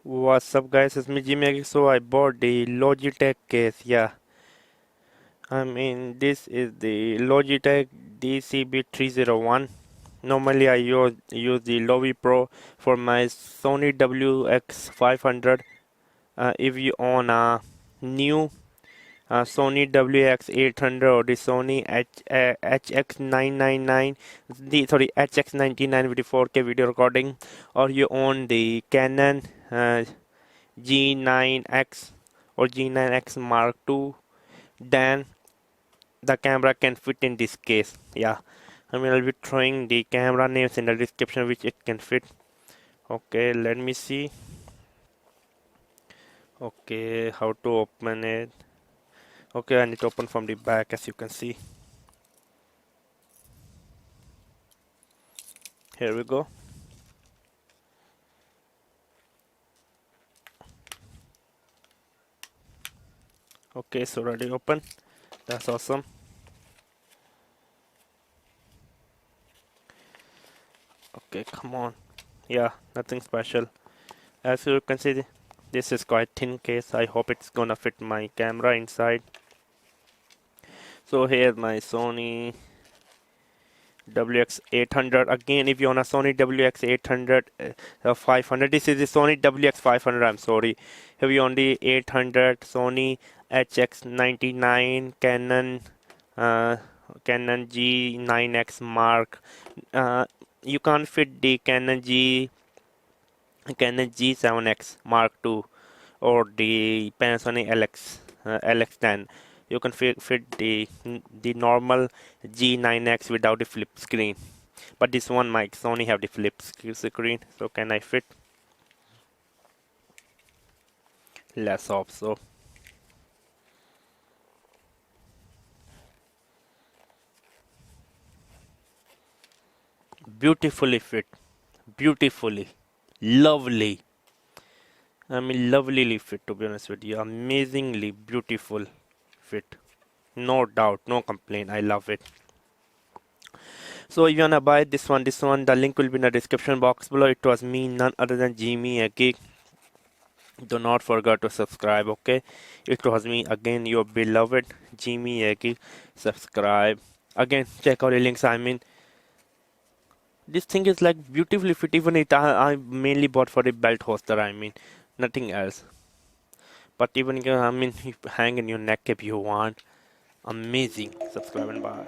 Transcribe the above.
What's up guys, it's me Umair. So I bought the Logitech case. Yeah, this is the Logitech DCB-301. Normally I use the Lovi Pro for my Sony WX500. If you own a new Sony WX800 or the Sony HX999, HX99 with the 4K video recording, or you own the Canon G9X or G9X Mark II, then the camera can fit in this case. Yeah, I'll be throwing the camera names in the description which it can fit. Okay, let me see. Okay, how to open it? Okay, I need to open from the back, as you can see. Here we go. Okay, it's already open. That's awesome. Okay, come on. Yeah, nothing special. As you can see, this is quite thin case. I hope it's gonna fit my camera inside. So here's my Sony WX800. Again, if you want a Sony WX800 500, this is the Sony WX500. I'm sorry. If you on the 800 Sony HX99 Canon Canon G9X Mark, you can't fit the Canon G7X Mark II or the Panasonic LX10. You can fit the normal G9X without the flip screen, but this one might Sony have the flip screen. So can I fit? Let's hope so. Beautifully fit, beautifully, lovely. Lovelily fit, to be honest with you. Amazingly beautiful fit. No doubt, no complaint. I love it. So if you wanna buy this one, the link will be in the description box below. It was me, none other than Jimmy, Geek. Do not forget to subscribe, okay? It was me again, your beloved Jimmy, Geek. Subscribe. Again, check out the links. This thing is like beautifully fit. Even I mainly bought for the belt holster. Nothing else. But even you hang in your neck if you want. Amazing. Subscribe and bye.